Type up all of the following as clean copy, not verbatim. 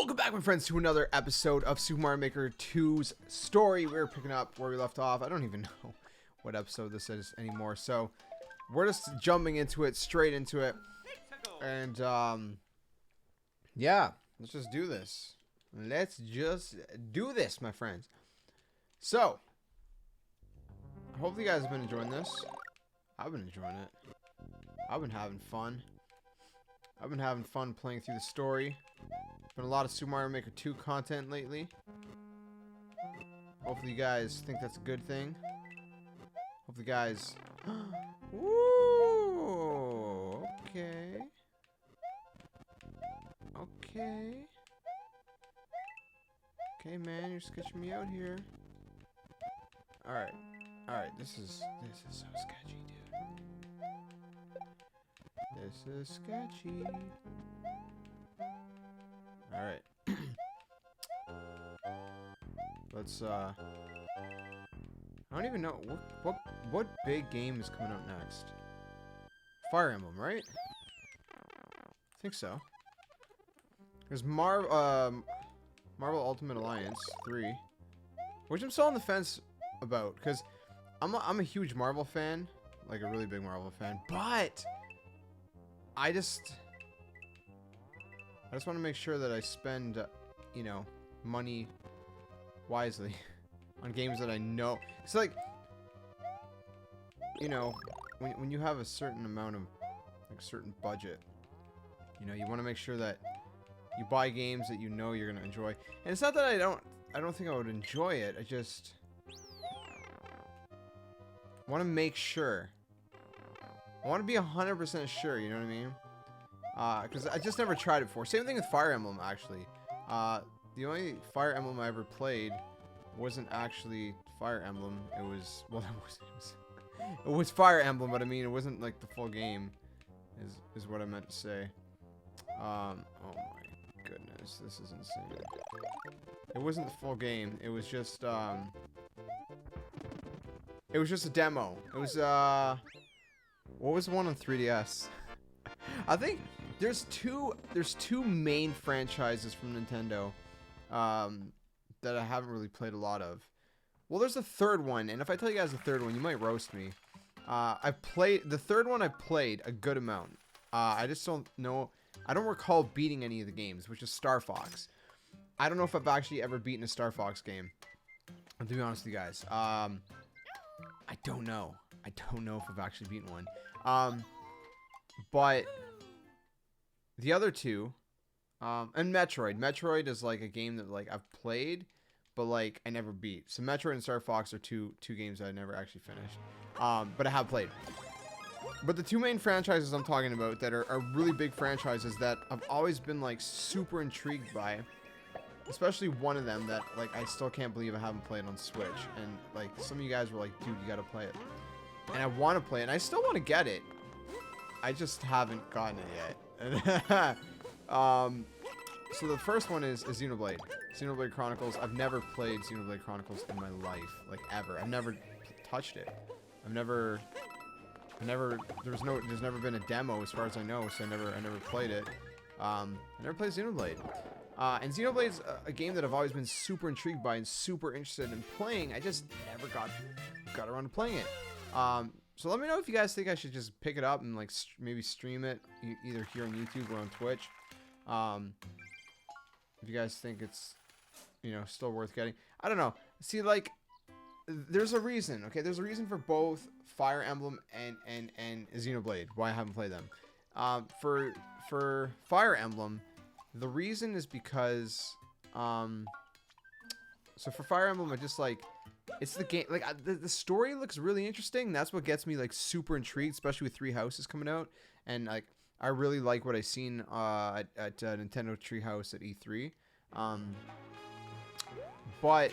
Welcome back, my friends, to another episode of Super Mario Maker 2's story. We're picking up where we left off. I don't even know what episode this is anymore, so we're just jumping into it, straight into it. And, yeah, let's just do this. Let's just do this, my friends. So, hopefully you guys have been enjoying this. I've been enjoying it. I've been having fun. I've been having fun playing through the story. Been a lot of Super Mario Maker 2 content lately. Hopefully you guys think that's a good thing. Hopefully you guys... Ooh, okay. Okay. Okay, man, you're sketching me out here. Alright. Alright, this is so sketchy, dude. This is sketchy. Alright. Let's, I don't even know, what big game is coming out next? Fire Emblem, right? I think so. There's Marvel Ultimate Alliance 3, which I'm still on the fence about, because I'm a huge Marvel fan, like a really big Marvel fan, but I just want to make sure that I spend, you know, money wisely on games that I know. It's like, you know, when you have a certain amount of, like, certain budget, you know, you want to make sure that you buy games that you know you're gonna enjoy. And it's not that I don't think I would enjoy it. I just want to make sure. I want to be 100% sure. You know what I mean? Because I just never tried it before. Same thing with Fire Emblem, actually. The only Fire Emblem I ever played wasn't actually Fire Emblem. It was, well, it was Fire Emblem, but I mean, it wasn't like the full game, is what I meant to say. Oh my goodness, this is insane. It wasn't the full game. It was just a demo. It was, what was the one on 3DS? I think there's two main franchises from Nintendo that I haven't really played a lot of. Well, there's a third one, and if I tell you guys the third one, you might roast me. The third one I played a good amount. I just don't know. I don't recall beating any of the games, which is Star Fox. I don't know if I've actually ever beaten a Star Fox game. To be honest with you guys, I don't know. I don't know if I've actually beaten one. But the other two, and Metroid. Metroid is like a game that like I've played, but like I never beat. So Metroid and Star Fox are two games that I never actually finished, but I have played. But the two main franchises I'm talking about that are really big franchises that I've always been like super intrigued by, especially one of them that like I still can't believe I haven't played on Switch. And like some of you guys were like, dude, you gotta play it. And I want to play it, and I still want to get it. I just haven't gotten it yet. So the first one is Xenoblade. Xenoblade Chronicles. I've never played Xenoblade Chronicles in my life, like ever. I've never touched it. There's never been a demo as far as I know, so I never played it. I never played Xenoblade. And Xenoblade's a game that I've always been super intrigued by and super interested in playing. I just never got around to playing it. So let me know if you guys think I should just pick it up and like maybe stream it either here on YouTube or on Twitch. If you guys think it's, you know, still worth getting. I don't know. See, like, there's a reason, okay? There's a reason for both Fire Emblem and Xenoblade, why I haven't played them. For Fire Emblem, the reason is because, so for Fire Emblem, I just like, it's the game, like, the story looks really interesting. That's what gets me, like, super intrigued, especially with 3 Houses coming out. And, like, I really like what I've seen at Nintendo Treehouse at E3. But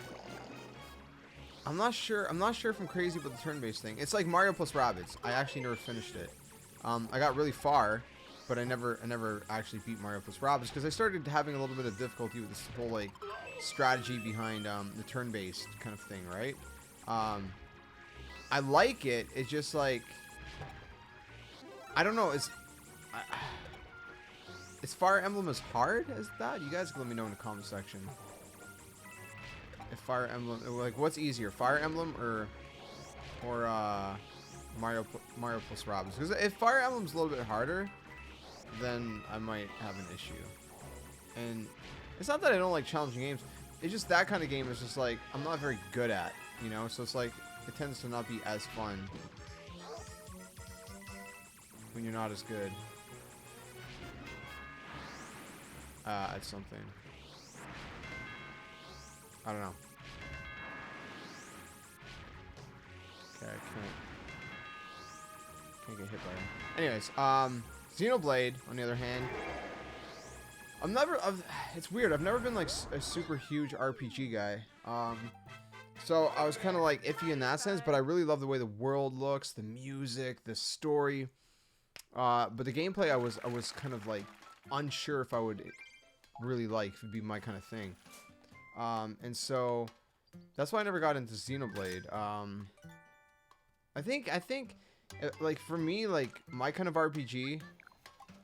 I'm not sure if I'm crazy about the turn-based thing. It's like Mario plus Rabbids. I actually never finished it. I got really far, but I never actually beat Mario plus Rabbids because I started having a little bit of difficulty with this whole, like, strategy behind the turn-based kind of thing, right? I like it. It's just like, I don't know. Is Fire Emblem as hard as that? You guys can let me know in the comment section. If Fire Emblem, like, what's easier, Fire Emblem or Mario plus Rabbids? Because if Fire Emblem's a little bit harder, then I might have an issue. And it's not that I don't like challenging games. It's just that kind of game is just like I'm not very good at, you know. So it's like it tends to not be as fun when you're not as good at something. I don't know. Okay, I can't get hit by him. Anyways, Xenoblade, on the other hand, it's weird. I've never been like a super huge RPG guy. So I was kind of like iffy in that sense, but I really love the way the world looks, the music, the story. But the gameplay, I was kind of like unsure if I would really like, if it'd be my kind of thing. And so that's why I never got into Xenoblade. I think like for me, like my kind of RPG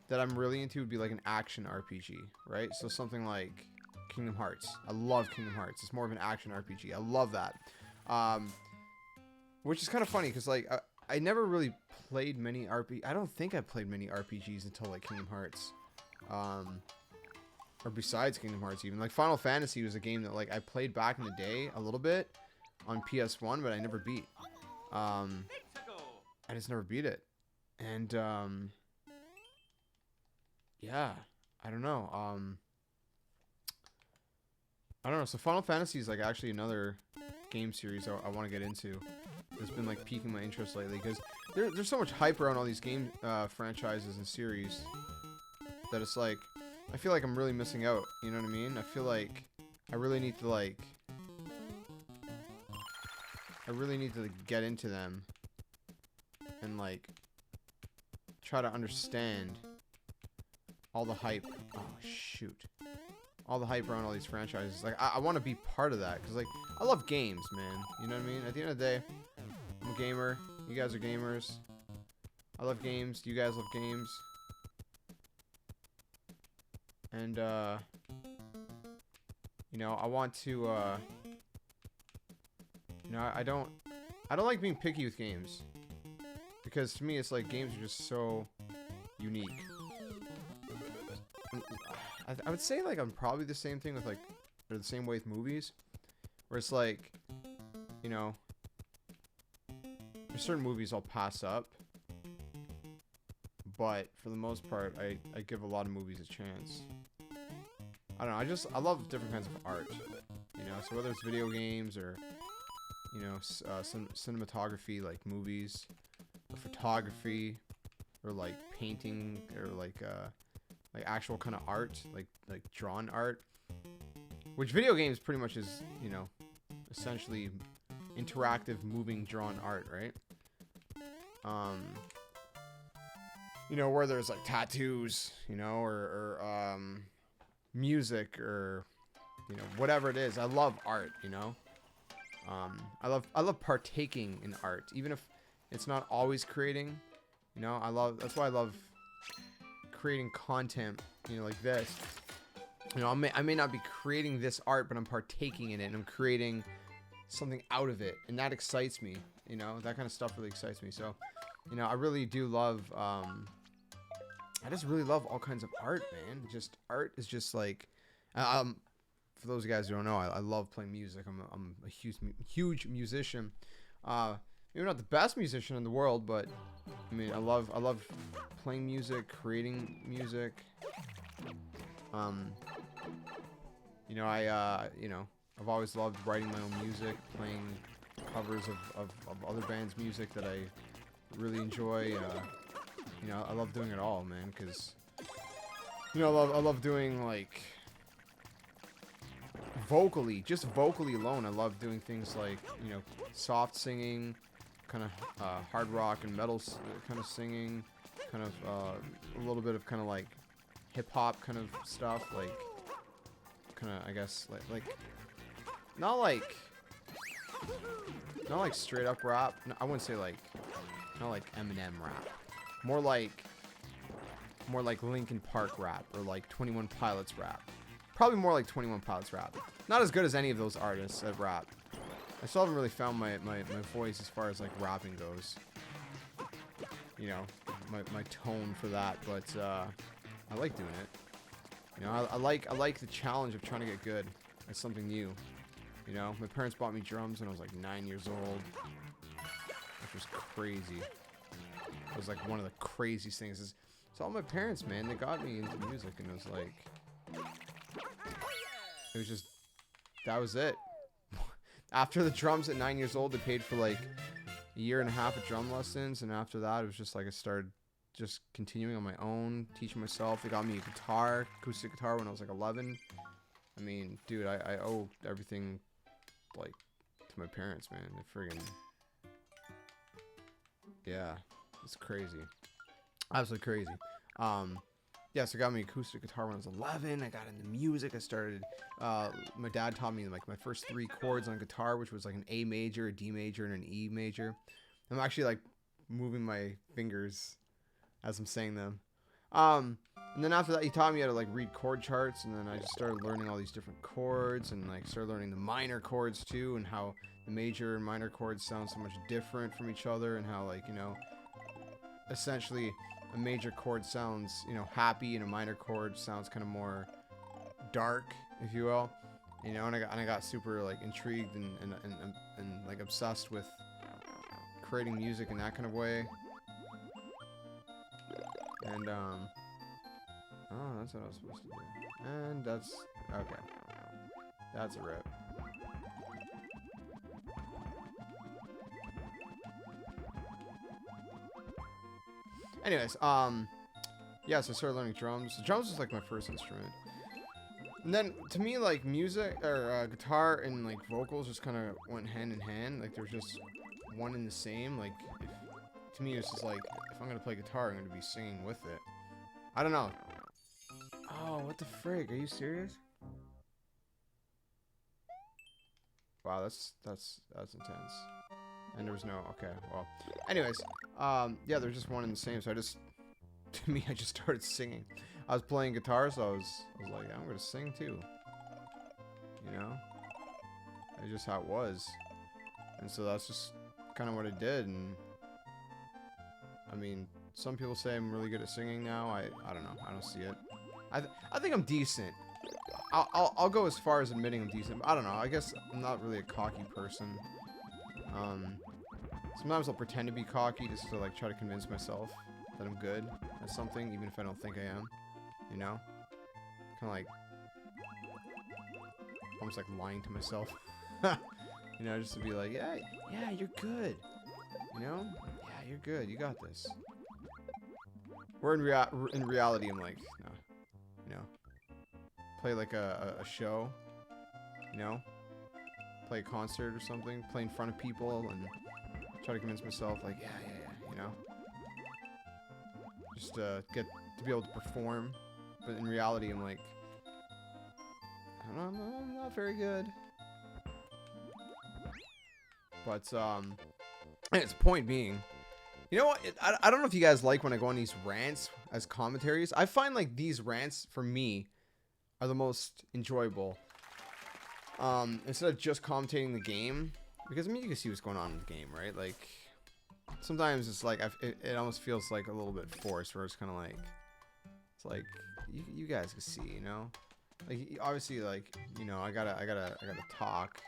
that I'm really into would be like an action RPG, right? So something like Kingdom Hearts. I love Kingdom Hearts. It's more of an action RPG. I love that. Which is kind of funny because like I never really played many I don't think I played many RPGs until like Kingdom Hearts. Or besides Kingdom Hearts even. Like Final Fantasy was a game that like I played back in the day a little bit on PS1, but I never beat. I just never beat it. And yeah, I don't know. I don't know. So Final Fantasy is like actually another game series I want to get into. It's been like piquing my interest lately because there's so much hype around all these game franchises and series that it's like I feel like I'm really missing out. You know what I mean? I feel like I really need to get into them and like try to understand all the hype. Oh shoot. All the hype around all these franchises. Like I want to be part of that because like I love games, man. You know what I mean? At the end of the day, I'm a gamer. You guys are gamers. I love games. You guys love games. And you know, I want to you know, I don't like being picky with games because to me it's like games are just so unique. I would say like I'm probably the same thing with like, or the same way with movies, where it's like, you know, there's certain movies I'll pass up, but for the most part I give a lot of movies a chance. I don't know, I love different kinds of art, you know, so whether it's video games or, you know, cinematography like movies, or photography, or like painting, or like actual kind of art, like drawn art, which video games pretty much is, you know, essentially interactive moving drawn art, right? You know, where there's like tattoos, you know, or music, or, you know, whatever it is. I love art, you know. I love partaking in art, even if it's not always creating, you know. That's why I love creating content, you know, like this. You know, I may not be creating this art, but I'm partaking in it and I'm creating something out of it, and that excites me. You know, that kind of stuff really excites me. So, you know, I really do love I just really love all kinds of art, man. Just art is just like for those of you guys who don't know, I love playing music. I'm a huge musician. Maybe not the best musician in the world, but I mean, I love playing music, creating music. You know, you know, I've always loved writing my own music, playing covers of other bands' music that I really enjoy. You know, I love doing it all, man, because, you know, I love doing, like, just vocally alone. I love doing things like, you know, soft singing, kind of hard rock and metal kind of singing, kind of a little bit of kind of like hip hop kind of stuff, like kind of, I guess, like not like straight up rap. No, I wouldn't say like, not like Eminem rap. More like more like Linkin Park rap or like 21 Pilots rap. Probably more like 21 Pilots rap. Not as good as any of those artists at rap. I still haven't really found my voice as far as like rapping goes. You know, my tone for that, but I like doing it. You know, I like the challenge of trying to get good at something new. You know, my parents bought me drums when I was like 9 years old, which was crazy. It was like one of the craziest things. It's all my parents, man. They got me into music, and it was like, it was just, that was it. After the drums at 9 years old, they paid for like a year and a half of drum lessons, and after that, it was just like I started just continuing on my own, teaching myself. They got me a guitar, acoustic guitar, when I was like 11. I mean, dude, I owe everything like to my parents, man. They're friggin', yeah, it's crazy, absolutely crazy. Yeah, so I got me an acoustic guitar when I was 11. I got into music. I started, my dad taught me like my first 3 chords on guitar, which was like an A major, a D major, and an E major. I'm actually like moving my fingers as I'm saying them. And then after that, he taught me how to like read chord charts, and then I just started learning all these different chords, and like started learning the minor chords too, and how the major and minor chords sound so much different from each other, and how, like, you know, essentially a major chord sounds, you know, happy, and a minor chord sounds kind of more dark, if you will. You know, and I got super like intrigued and like obsessed with creating music in that kind of way. And oh, that's what I was supposed to do. And that's okay. That's a rip. Anyways, yeah, so I started learning drums. Drums was like my first instrument. And then, to me, like, music, or guitar and, like, vocals just kind of went hand in hand. Like, they're just one and the same. Like, to me, it's just like, if I'm going to play guitar, I'm going to be singing with it. I don't know. Oh, what the frig? Are you serious? Wow, that's intense. And there was no, okay, well. Anyways, yeah, they're just one and the same. So to me, I just started singing. I was playing guitar, so I was like, I'm gonna sing too. You know? That's just how it was. And so that's just kind of what I did. And I mean, some people say I'm really good at singing now. I don't know. I don't see it. I think I'm decent. I'll go as far as admitting I'm decent. But I don't know. I guess I'm not really a cocky person. Sometimes I'll pretend to be cocky just to like try to convince myself that I'm good at something, even if I don't think I am. You know? Kind of like almost like lying to myself. You know, just to be like, yeah, you're good. You know? Yeah, you're good. You got this. Where in reality, I'm like, no. You know? Play like a show. You know? Play a concert or something. Play in front of people and try to convince myself, like, yeah. You know? Just get to be able to perform. But in reality, I'm like, I don't know, I'm not very good. But, its point being, you know what? I don't know if you guys like when I go on these rants as commentaries. I find, like, these rants, for me, are the most enjoyable. Instead of just commentating the game. Because, I mean, you can see what's going on in the game, right? Like, sometimes it's like, it almost feels like a little bit forced, where it's kind of like, it's like, you guys can see, you know? Like, obviously, like, you know, I gotta talk.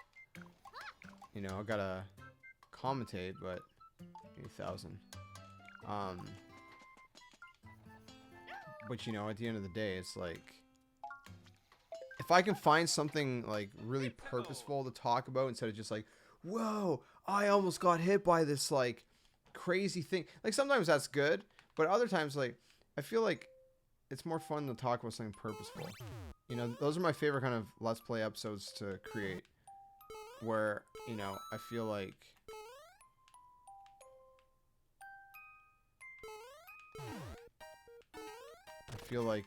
You know, I gotta commentate, but 8,000. But you know, at the end of the day, it's like, if I can find something like really purposeful to talk about instead of just like, whoa, I almost got hit by this like crazy thing. Like, sometimes that's good, but other times, like, I feel like it's more fun to talk about something purposeful. You know, those are my favorite kind of Let's Play episodes to create. Where, you know, I feel like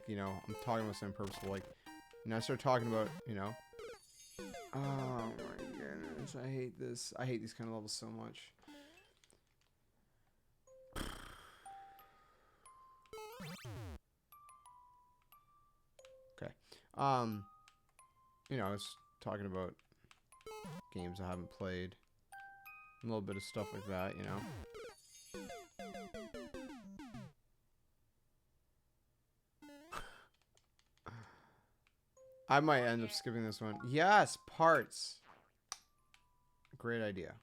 you know, I'm talking about something purposeful. Like, you know, I start talking about, you know, oh my goodness, I hate this. I hate these kind of levels so much. You know, I was talking about games I haven't played. A little bit of stuff like that, you know. I might end up skipping this one. Yes, parts. Great idea.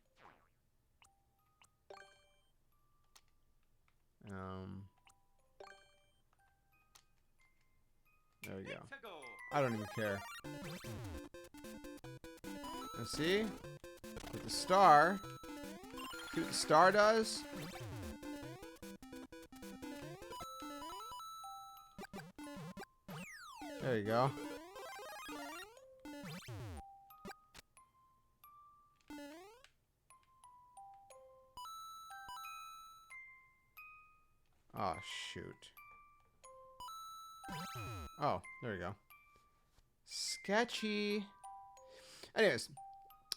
There we go. I don't even care. And see? With the star. See what the star does? There you go. Oh, shoot. Oh, there you go. Sketchy. Anyways,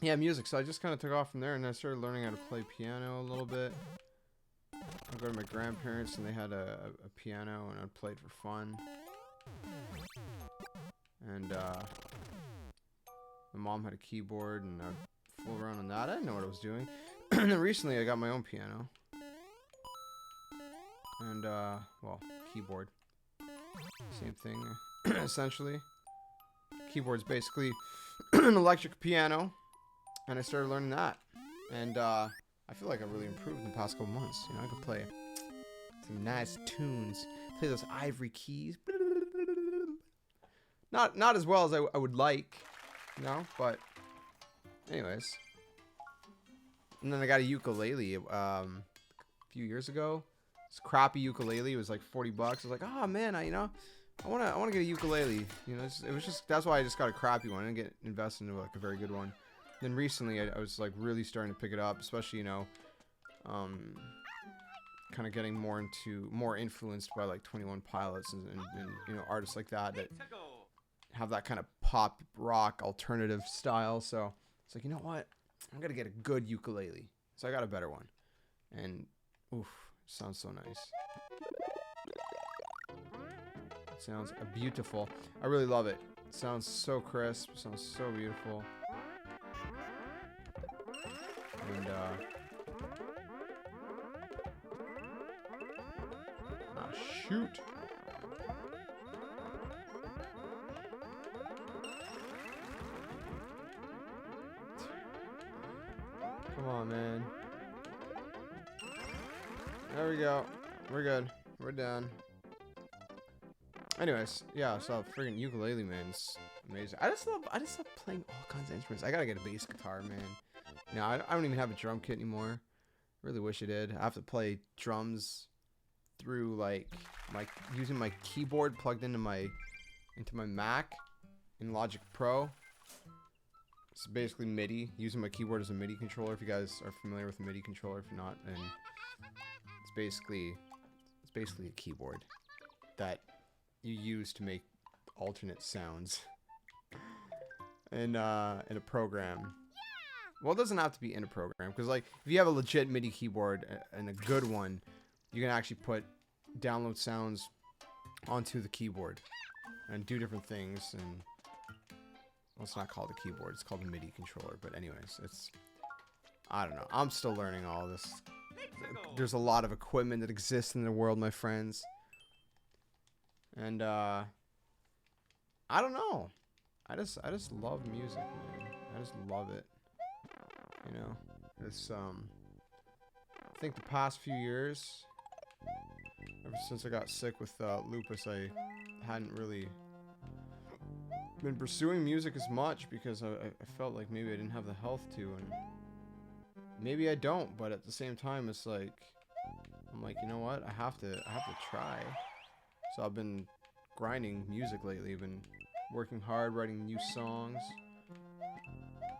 yeah, music. So I just kind of took off from there, and I started learning how to play piano a little bit. I go to my grandparents, and they had a piano, and I played for fun. And my mom had a keyboard, and I'd fool around on that. I didn't know what I was doing. And then recently, I got my own piano. And, well, keyboard. Same thing, essentially. Keyboard's basically an electric piano. And I started learning that. And, I feel like I've really improved in the past couple months. You know, I could play some nice tunes. Play those ivory keys. Not as well as I would like, you know, but anyways. And then I got a ukulele, a few years ago. This crappy ukulele. It was like 40 bucks. I was like, oh man, I want to get a ukulele. You know, it was just, that's why I just got a crappy one. I didn't get invested into like a very good one. Then recently I was like really starting to pick it up, especially, you know, kind of getting more influenced by like 21 Pilots and you know, artists like that have that kind of pop rock alternative style. So it's like, you know what? I'm gonna get a good ukulele. So I got a better one. And oof, sounds so nice. It sounds beautiful. I really love it. It sounds so crisp. It sounds so beautiful. And shoot. Come on, man. There we go. We're good. We're done. Anyways, yeah, so friggin' ukulele, man, it's amazing. I just love playing all kinds of instruments. I gotta get a bass guitar, man. You know, I don't even have a drum kit anymore. Really wish I did. I have to play drums through like using my keyboard plugged into my Mac in Logic Pro. It's basically MIDI, using my keyboard as a MIDI controller. If you guys are familiar with a MIDI controller, if you're not, and it's basically a keyboard that you use to make alternate sounds in a program. Well, it doesn't have to be in a program, because like if you have a legit MIDI keyboard and a good one, you can actually download sounds onto the keyboard and do different things. And well, it's not called a keyboard, it's called a MIDI controller. But anyways, I don't know. I'm still learning all this. There's a lot of equipment that exists in the world, my friends. And I don't know. I just love music, man. I just love it. You know, it's I think the past few years, ever since I got sick with lupus, I hadn't really been pursuing music as much, because I felt like maybe I didn't have the health to, and maybe I don't, but at the same time, it's like, I'm like, you know what, I have to try. So I've been grinding music lately. I've been working hard, writing new songs.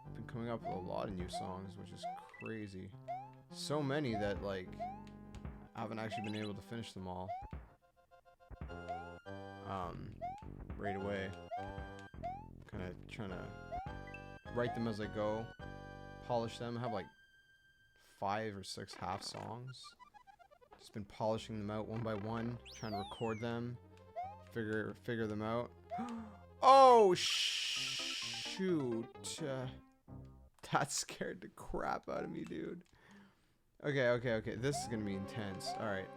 I've been coming up with a lot of new songs, which is crazy. So many that like I haven't actually been able to finish them all right away. Kind of trying to write them as I go, polish them. I have like 5 or 6 half songs. Just been polishing them out one by one, trying to record them, figure them out. Oh, shoot. That scared the crap out of me, dude. Okay. This is gonna be intense. Alright.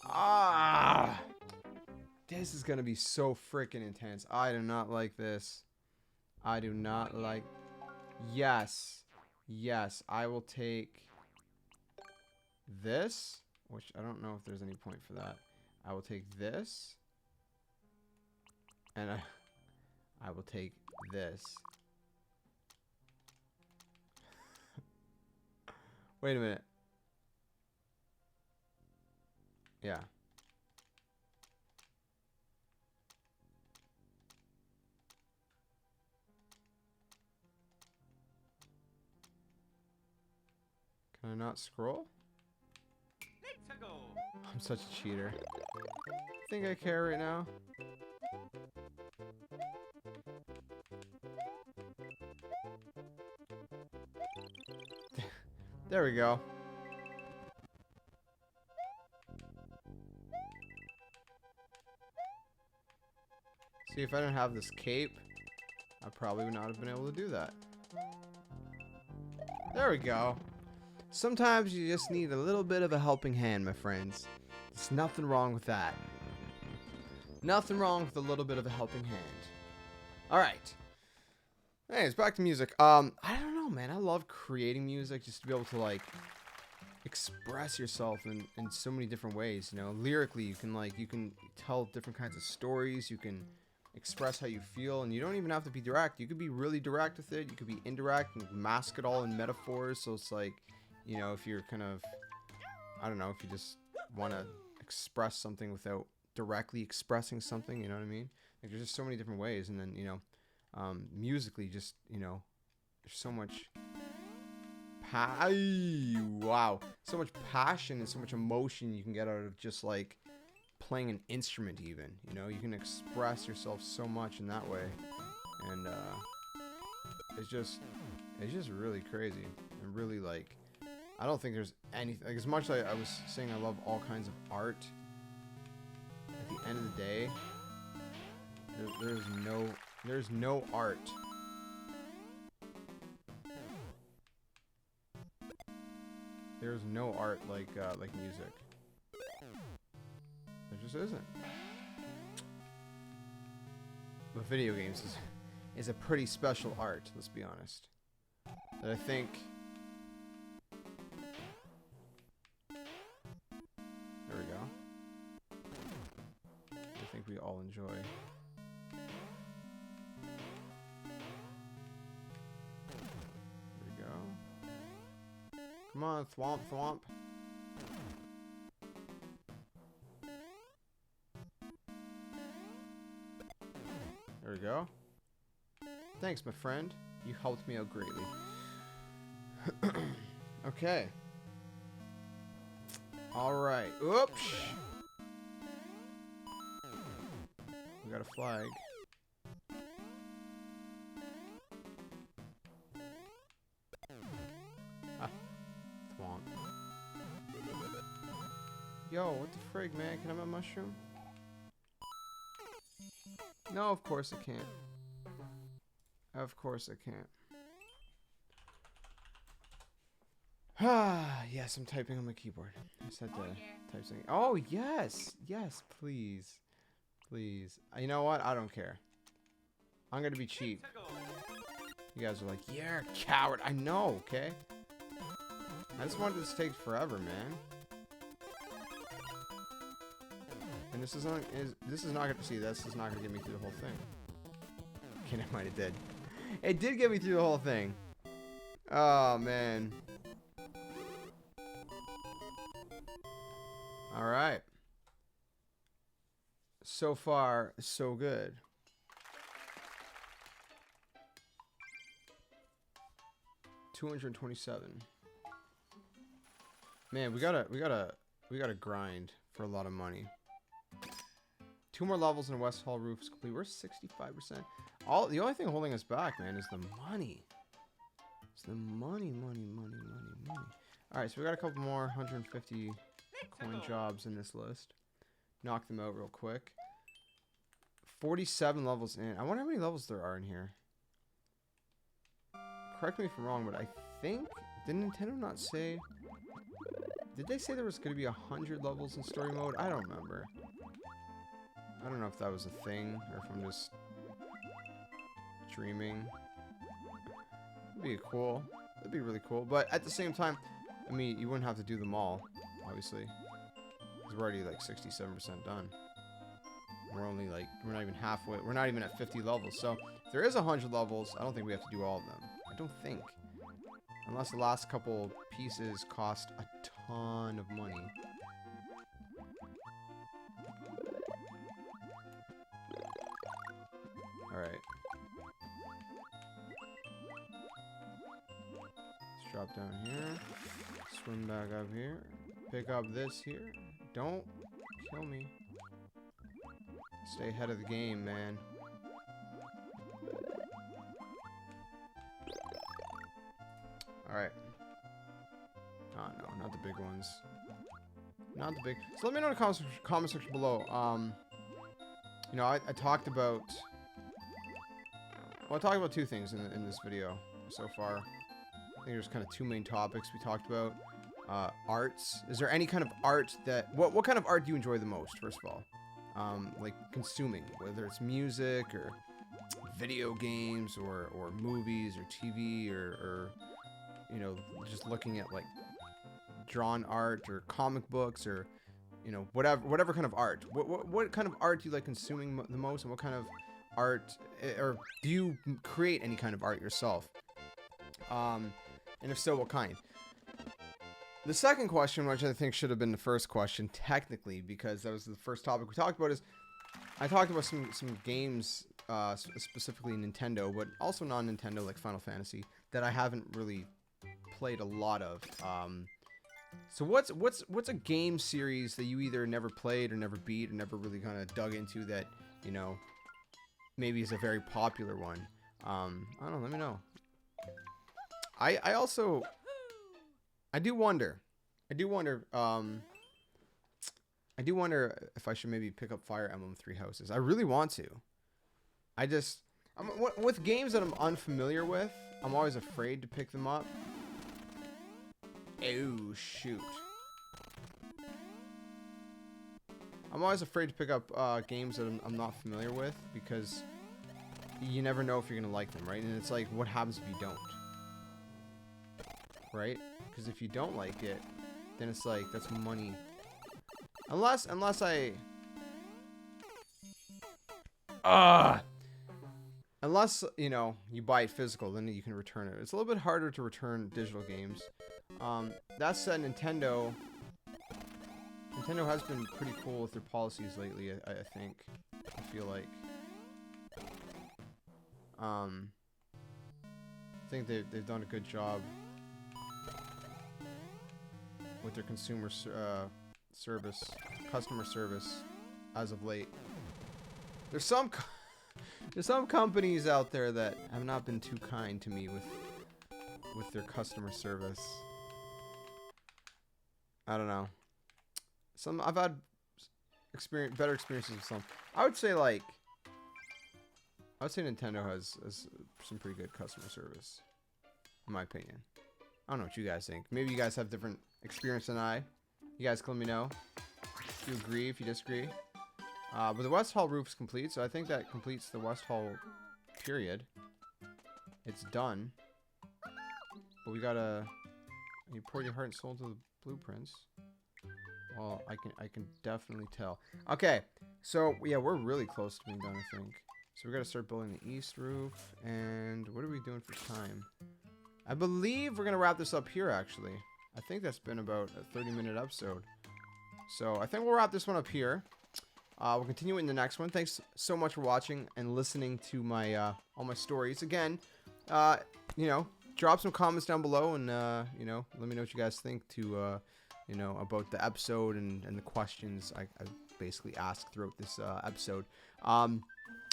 Ah! This is gonna be so freaking intense. I do not like this. I do not like... Yes. Yes, I will take this, which I don't know if there's any point for that. I will take this. And I will take this. Wait a minute. Yeah. Can I not scroll? I'm such a cheater. Think I care right now? There we go. See, if I didn't have this cape, I probably would not have been able to do that. There we go. Sometimes you just need a little bit of a helping hand, my friends. There's nothing wrong with that. Nothing wrong with a little bit of a helping hand. Alright. Anyways, back to music. I don't know, man. I love creating music just to be able to, like, express yourself in so many different ways, you know. Lyrically, you can tell different kinds of stories. You can express how you feel, and you don't even have to be direct. You could be really direct with it. You could be indirect and mask it all in metaphors. So it's like, you know, if you're kind of, I don't know, if you just want to express something without directly expressing something, you know what I mean? Like, there's just so many different ways. And then, you know, musically, just, you know, there's so much wow, so much passion and so much emotion you can get out of just like playing an instrument. Even, you know, you can express yourself so much in that way, and it's just really crazy and really, like, I don't think there's anything, like, as much as I was saying I love all kinds of art, at the end of the day, there's no art there's no art like music. There just isn't. But video games is a pretty special art, let's be honest. That I think, there we go, I think we all enjoy. There we go. Come on, thwomp thwomp. There we go. Thanks, my friend. You helped me out greatly. Okay. Alright. Oops. We got a flag. Ah. Thwomp. Yo, what the frig, man? Can I have a mushroom? No, of course I can't. Of course I can't. Ah, yes, I'm typing on my keyboard. I said to type something. Oh, yes. Yes, please. Please. You know what? I don't care. I'm gonna be cheap. You guys are like, yeah, coward. I know, okay? I just wanted this to take forever, man. And this is not gonna see. This is not gonna get me through the whole thing. Okay, never mind. It did. It did get me through the whole thing. Oh man. All right. So far, so good. $227. Man, we gotta grind for a lot of money. 2 more levels and West Hall roof is complete. We're 65%. The only thing holding us back, man, is the money. It's the money. All right, so we got a couple more 150 coin jobs in this list. knock them out real quick. 47 levels in. I wonder how many levels there are in here. Correct me if I'm wrong, but I think... Did Nintendo not say... Did they say there was going to be 100 levels in story mode? I don't remember. I don't know if that was a thing, or if I'm just... dreaming. That'd be cool. That'd be really cool. But at the same time, I mean, you wouldn't have to do them all, obviously. Because we're already like 67% done. We're only like, we're not even halfway. We're not even at 50 levels. So if there is 100 levels, I don't think we have to do all of them. I don't think. Unless the last couple pieces cost a ton of money. Alright. Let's drop down here. Swim back up here. Pick up this here. Don't kill me. Stay ahead of the game, man. Alright. Oh, no, not the big ones. Not the big... So let me know in the comment section below. You know, I talked about... Well, I talked about two things in this video so far. I think there's kind of two main topics we talked about. Arts. Is there any kind of art that... What kind of art do you enjoy the most, first of all? Like consuming, whether it's music or video games or movies or TV or you know, just looking at like drawn art or comic books or, you know, whatever kind of art. What kind of art do you like consuming the most, and what kind of art, or do you create any kind of art yourself? And if so, what kind? The second question, which I think should have been the first question, technically, because that was the first topic we talked about, is I talked about some games, specifically Nintendo, but also non-Nintendo, like Final Fantasy, that I haven't really played a lot of. So what's a game series that you either never played or never beat or never really kind of dug into that, you know, maybe is a very popular one? I don't know, let me know. I do wonder if I should maybe pick up Fire Emblem Three Houses. I really want to. With games that I'm unfamiliar with, I'm always afraid to pick them up. Oh, shoot. I'm always afraid to pick up games that I'm not familiar with, because you never know if you're going to like them, right? And it's like, what happens if you don't? Right? Because if you don't like it, then it's like, that's money. Unless you know, you buy it physical, then you can return it. It's a little bit harder to return digital games. That said, Nintendo has been pretty cool with their policies lately, I think. I feel like. I think they've done a good job with their customer service as of late. There's some companies out there that have not been too kind to me with their customer service. I don't know. I've had better experiences with some. I would say Nintendo has some pretty good customer service, in my opinion. I don't know what you guys think. Maybe you guys have different experience than I. You guys can let me know if you agree, if you disagree. But the West Hall roof is complete, so I think that completes the West Hall period. It's done. But we gotta... You poured your heart and soul into the blueprints. Well, I can definitely tell. Okay, so yeah, we're really close to being done, I think. So we gotta start building the east roof. And what are we doing for time? I believe we're gonna wrap this up here, actually. I think that's been about a 30-minute episode. So I think we'll wrap this one up here. We'll continue in the next one. Thanks so much for watching and listening to my all my stories. Again, you know, drop some comments down below, and you know, let me know what you guys think you know, about the episode and the questions I basically asked throughout this episode.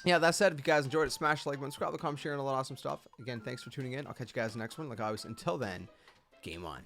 Yeah, that said, if you guys enjoyed it, smash the like button, subscribe, comment, share, and a lot of awesome stuff. Again, thanks for tuning in. I'll catch you guys in the next one. Like always, until then, game on.